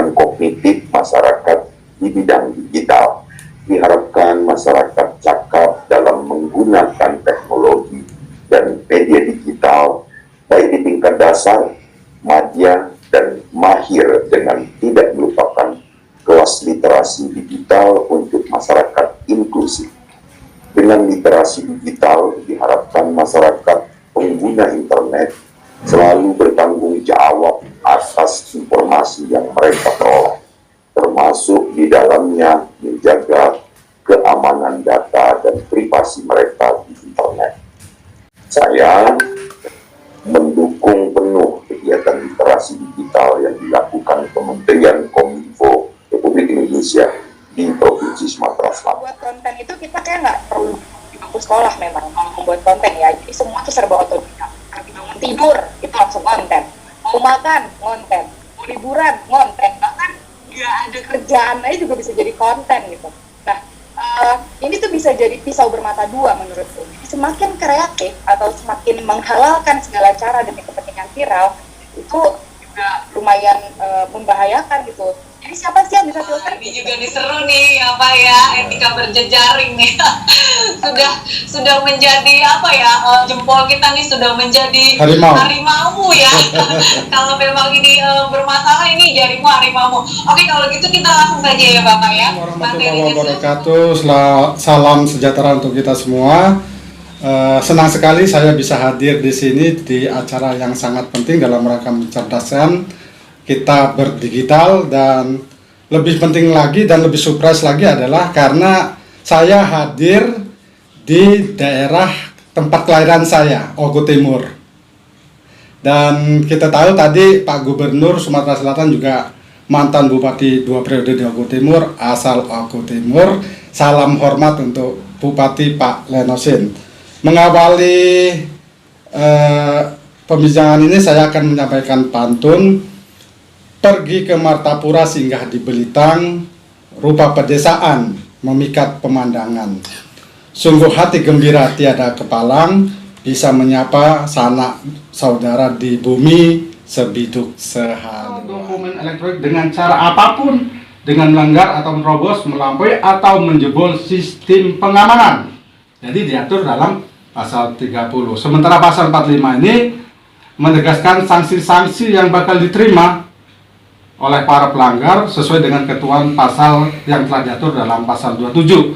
perkembangan kognitif masyarakat di bidang digital. Diharapkan masyarakat cakap dalam menggunakan teknologi dan media digital, baik di tingkat dasar, madya, dan mahir, dengan tidak melupakan kelas literasi digital untuk masyarakat inklusif. Dengan literasi digital, diharapkan masyarakat pengguna internet selalu bertanggung jawab atas informasi yang mereka peroleh, termasuk di dalamnya menjaga keamanan data dan privasi mereka di internet. Saya mendukung penuh kegiatan literasi digital yang dilakukan Kementerian Kominfo Republik Indonesia di Provinsi Sumatera Selatan. Buat konten itu kita kayak nggak perlu di bangku sekolah memang kalau membuat konten ya. Jadi semua tuh serba otodidak. Kita mau tidur itu langsung konten, mau makan konten, mau liburan konten, bahkan nggak ada kerjaan aja juga bisa jadi konten gitu. Nah ini tuh bisa jadi pisau bermata dua menurutku. Semakin kreatif atau semakin menghalalkan segala cara demi kepentingan viral itu juga lumayan membahayakan gitu. Jadi siapa sih yang bisa filter? Ini juga diseru nih apa ya, etika berjejaring nih. sudah menjadi apa ya, jempol kita nih sudah menjadi harimau ya. Kalau memang ini bermasalah, ini jarimu harimau. Oke, kalau gitu kita langsung saja ya Bapak ya. Warahmatullahi wabarakatuh. Salam sejahtera untuk kita semua. Senang sekali saya bisa hadir di sini di acara yang sangat penting dalam rangka mencerdaskan kita berdigital, dan lebih penting lagi dan lebih surprise lagi adalah karena saya hadir di daerah tempat kelahiran saya, Ogo Timur. Dan kita tahu tadi Pak Gubernur Sumatera Selatan juga mantan Bupati 2 periode di Ogo Timur, asal Ogo Timur. Salam hormat untuk Bupati Pak Lenosin. Mengawali pembicaraan ini saya akan menyampaikan pantun. Pergi ke Martapura singgah di Belitang, rupa pedesaan memikat pemandangan. Sungguh hati gembira tiada kepalang, bisa menyapa sanak saudara di bumi sebiduk sehaluan. Dokumen elektronik dengan cara apapun, dengan melanggar atau menerobos, melampaui atau menjebol sistem pengamanan. Jadi diatur dalam pasal 30. Sementara pasal 45 ini menegaskan sanksi-sanksi yang bakal diterima oleh para pelanggar sesuai dengan ketentuan pasal yang telah diatur dalam pasal 27.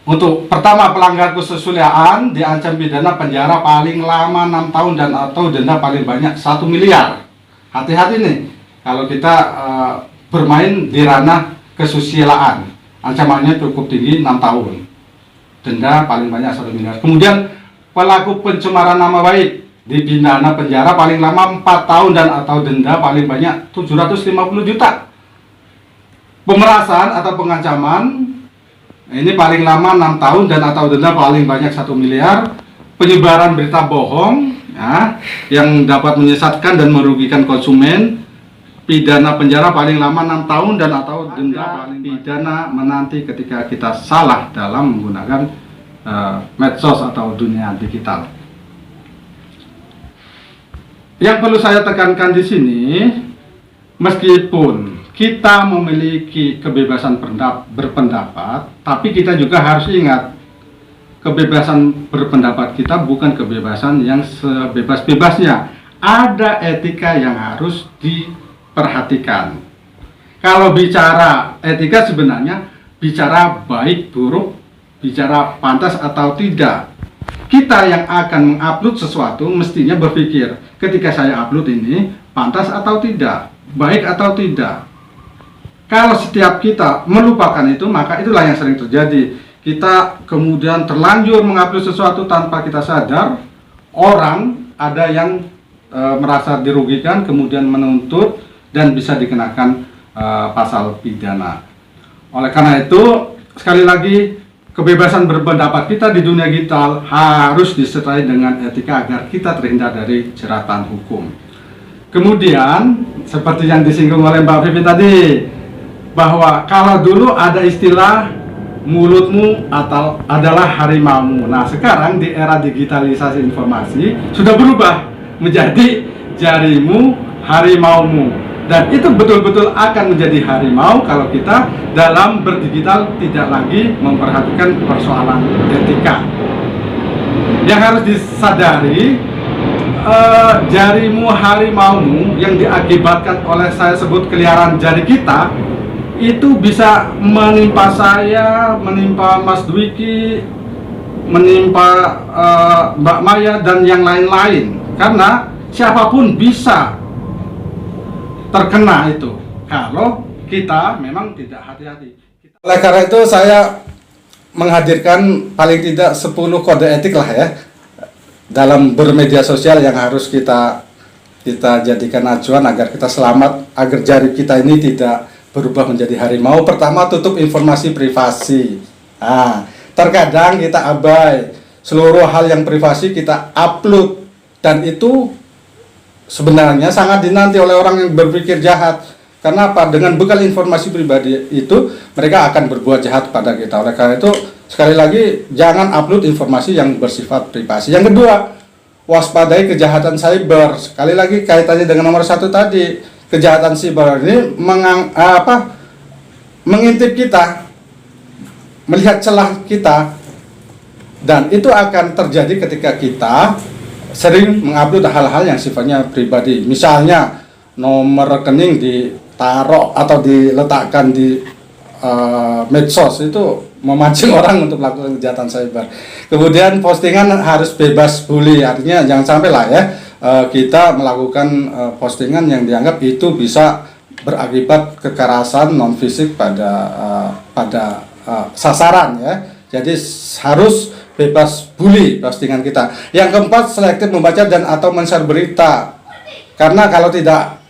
Untuk pertama, pelanggar kesusilaan diancam pidana penjara paling lama 6 tahun dan atau denda paling banyak 1 miliar. Hati-hati nih kalau kita bermain di ranah kesusilaan. Ancamannya cukup tinggi, 6 tahun. Denda paling banyak 1 miliar. Kemudian pelaku pencemaran nama baik dipidana penjara paling lama 4 tahun dan atau denda paling banyak 750 juta. Pemerasan atau pengancaman ini paling lama 6 tahun dan atau denda paling banyak 1 miliar. Penyebaran berita bohong ya, yang dapat menyesatkan dan merugikan konsumen, pidana penjara paling lama 6 tahun dan atau denda paling pidana menanti ketika kita salah dalam menggunakan medsos atau dunia digital. Yang perlu saya tekankan di sini, meskipun kita memiliki kebebasan berpendapat, tapi kita juga harus ingat, kebebasan berpendapat kita bukan kebebasan yang sebebas-bebasnya. Ada etika yang harus diperhatikan. Kalau bicara etika sebenarnya bicara baik buruk, bicara pantas atau tidak. Kita yang akan mengupload sesuatu mestinya berpikir, ketika saya upload ini pantas atau tidak, baik atau tidak. Kalau setiap kita melupakan itu, maka itulah yang sering terjadi. Kita kemudian terlanjur mengupload sesuatu tanpa kita sadar, orang ada yang merasa dirugikan, kemudian menuntut dan bisa dikenakan pasal pidana. Oleh karena itu, sekali lagi, kebebasan berpendapat kita di dunia digital harus disertai dengan etika agar kita terhindar dari jeratan hukum. Kemudian, seperti yang disinggung oleh Mbak Vivi tadi, bahwa kalau dulu ada istilah mulutmu atau adalah harimaumu. Nah, sekarang di era digitalisasi informasi sudah berubah menjadi jarimu harimaumu. Dan itu betul-betul akan menjadi harimau kalau kita dalam berdigital tidak lagi memperhatikan persoalan etika. Yang harus disadari, jarimu harimaumu yang diakibatkan oleh saya sebut keliaran jari kita, itu bisa menimpa saya, menimpa Mas Dwiki, menimpa Mbak Maya dan yang lain-lain. Karena siapapun bisa terkena itu kalau kita memang tidak hati-hati. Oleh karena itu saya menghadirkan paling tidak 10 kode etik lah ya dalam bermedia sosial yang harus kita jadikan acuan agar kita selamat, agar jari kita ini tidak berubah menjadi harimau. Pertama, tutup informasi privasi. Nah, terkadang kita abai, seluruh hal yang privasi kita upload, dan itu sebenarnya sangat dinanti oleh orang yang berpikir jahat. Karena apa? Dengan bekal informasi pribadi itu, mereka akan berbuat jahat pada kita. Oleh karena itu, sekali lagi, jangan upload informasi yang bersifat privasi. Yang kedua, waspadai kejahatan cyber. Sekali lagi, kaitannya dengan nomor 1 tadi. Kejahatan cyber ini mengintip kita, melihat celah kita, dan itu akan terjadi ketika kita sering mengupload hal-hal yang sifatnya pribadi. Misalnya nomor rekening ditaruh atau diletakkan di medsos, itu memancing orang untuk melakukan kejahatan cyber. Kemudian postingan harus bebas bully, artinya jangan sampai lah ya kita melakukan postingan yang dianggap itu bisa berakibat kekerasan non fisik pada sasaran ya. Jadi harus bebas bully postingan kita. Yang keempat, selektif membaca dan atau men-share berita. Karena kalau tidak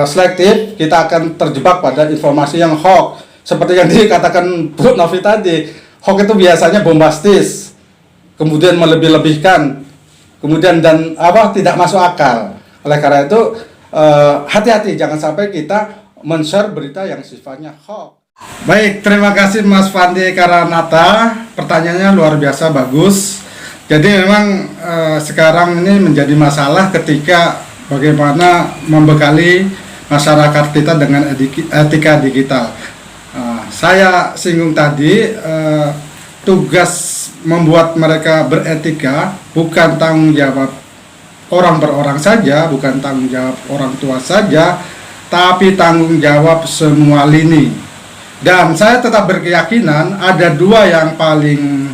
selektif, kita akan terjebak pada informasi yang hoax. Seperti yang dikatakan Bu Novi tadi, hoax itu biasanya bombastis, kemudian melebih-lebihkan, kemudian tidak masuk akal. Oleh karena itu hati-hati, jangan sampai kita men-share berita yang sifatnya hoax. Baik, terima kasih Mas Fandi Karanata, pertanyaannya luar biasa bagus. Jadi memang sekarang ini menjadi masalah ketika bagaimana membekali masyarakat kita dengan etika digital. Saya singgung tadi, tugas membuat mereka beretika bukan tanggung jawab orang per orang saja, bukan tanggung jawab orang tua saja, tapi tanggung jawab semua lini. Dan saya tetap berkeyakinan ada 2 yang paling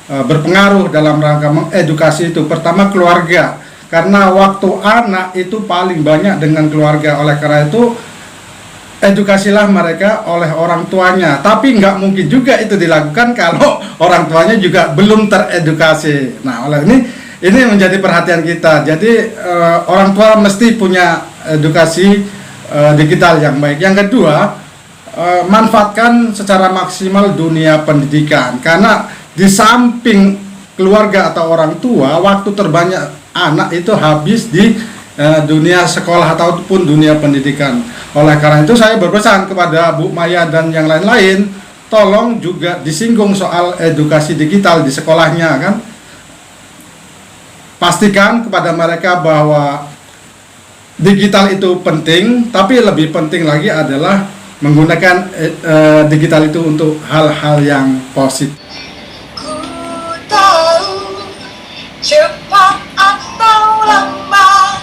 berpengaruh dalam rangka mengedukasi itu. Pertama, keluarga, karena waktu anak itu paling banyak dengan keluarga. Oleh karena itu, edukasilah mereka oleh orang tuanya. Tapi nggak mungkin juga itu dilakukan kalau orang tuanya juga belum teredukasi. Nah, oleh ini menjadi perhatian kita. Jadi orang tua mesti punya edukasi digital yang baik. Yang kedua, manfaatkan secara maksimal dunia pendidikan, karena di samping keluarga atau orang tua, waktu terbanyak anak itu habis di dunia sekolah ataupun dunia pendidikan. Oleh karena itu saya berpesan kepada Bu Maya dan yang lain-lain, tolong juga disinggung soal edukasi digital di sekolahnya kan. Pastikan kepada mereka bahwa digital itu penting, tapi lebih penting lagi adalah menggunakan digital itu untuk hal-hal yang positif. Ku tahu cepat atau lambat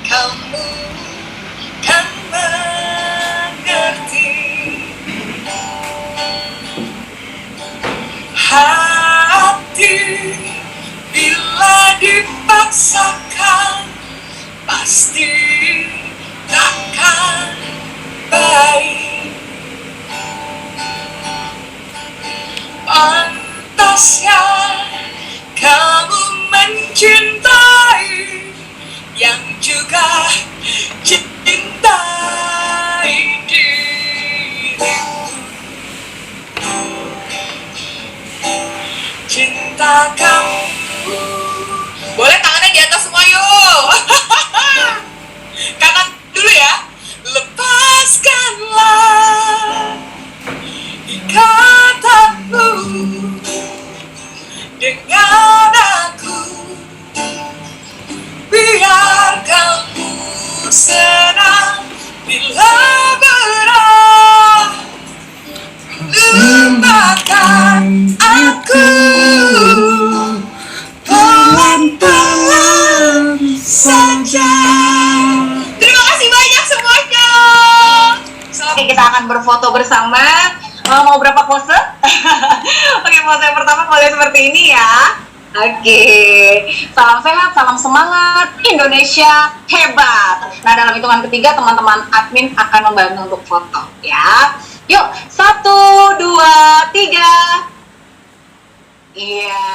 kamu kan mengerti. Hati bila dipaksakan pasti takkan baik. Pantasnya kamu mencintai akan berfoto bersama. Mau berapa pose? Oke, pose yang pertama boleh seperti ini ya. Oke, salam sehat, salam semangat, Indonesia hebat. Nah, dalam hitungan ketiga teman-teman admin akan membantu untuk foto ya. Yuk, 1, 2, 3. Iya.